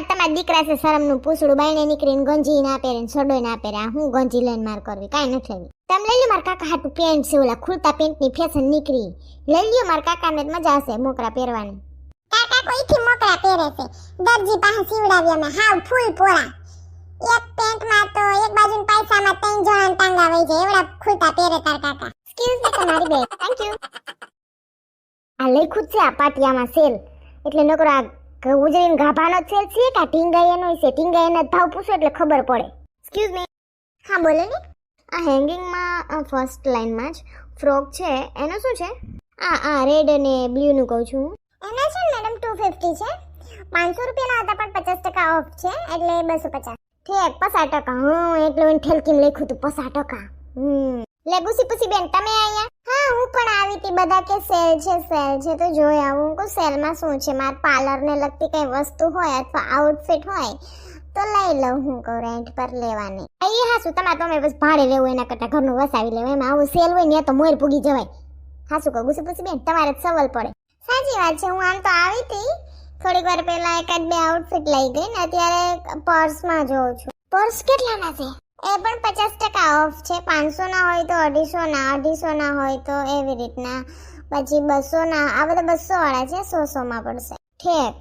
તમારા દીકરા છે શરમનું પૂછડું બાયણે નીકળીને ગંજી ના પહેરે ને સડોય ના પહેરે. આ હું ગંજી લઈને માર કરવી કાંઈ નથી લેવી. તમે લઈ લો મારા કાકા હાટું પેન્ટ છે, ઓલા ખુલતા પેન્ટની ફેશન નીકળી. લઈ લ્યો મારા કાકાને મજા આવશે મોકરા પહેરવાની. કાકા કોઈથી મોકરા પહેરે છે, દરજી પાસે સીવડાવ્યા મેં હાવ ફૂલ પોરા. એક પેન્ટમાં તો એક બાજુના પાયસામાં 3 જણાના ટાંગા વઈ જાય એવડા ખુલતા પહેરે તાર કાકા. એક્સક્યુઝ મી તમારી બેન. Thank you. આ લખ્યું છે આ પાટિયામાં સેલ, એટલે નકરો આ ઉજળીને ગાભાનો સેલ છે કે ટીંગાઈનો છે? ટીંગાઈનો ભાવ પૂછો એટલે ખબર પડે. Excuse me. હા બોલો ને. આ હેંગિંગમાં ફર્સ્ટ લાઈનમાં જ ફ્રોક છે, એનું શું છે? આ રેડ અને બ્લુ નું કહું છું. એના છે ને મેડમ 250 છે, 500 રૂપિયાના હતા પણ 50% ઓફ છે એટલે 250. ઠીક 50%. હું એટલું એને ઠેલકીમ લખ્યું હતું 50%. લે ગુસી પુસી બેન તમે અહીંયા? હા હું પણ આવી હતી, બધા કે સેલ છે તો જોઈ આવું. કો સેલમાં શું છે, માર પાર્લર ને લગતી કઈ વસ્તુ હોય અથવા આઉટફિટ હોય તો લઈ લઉં. હું કહું રેન્ટ પર લેવાની. એ હાસુ તમારે તમે બસ ભાડે લેવું એના કરતા ઘરનું વસાવી લેવું. એમાં આવું સેલ હોય ને તો મોર પૂગી જવાય. હાસુ કહું ગુસી પુસી બેન તમારે જ સવાલ પડે. સાચી વાત છે. હું આમ તો આવી હતી થોડીક વાર પહેલા, એકાદ બે આઉટફિટ લઈ ગઈ ને અત્યારે પર્સમાં જોઉં છું. પર્સ કેટલાના છે? એ પણ 50% ઓફ છે. 500 ના હોય તો 250 ના, 250 ના હોય તો એવી રીતના, પછી 200 ના. આ બધા 200 વાળા છે, 100 માં પડશે. ઠીક.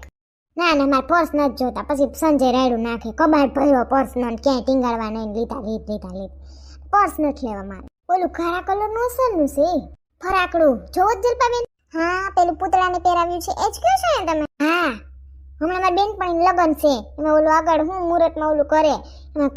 ના ના મારે પર્સ નથી જોતા, પછી સંજય રાયડું નાખે કબાટ ભર્યો પર્સ નો, ક્યાંય ટીંગાડવા નહીં. લીધા પર્સ નથી લેવા મારે. ઓલું ખારા કલરનું અસરનું છે ફરાકડું, જોવો જ જલપાબેન? હા પેલું પૂતળાને પહેરાવ્યું છે એ જ કહો છો ને તમે? હા હમણાં મારી બેનપણી લગન છે, એમાં ઓલું આગળ હું મુહૂર્તમાં ઓલું કરે, એમાં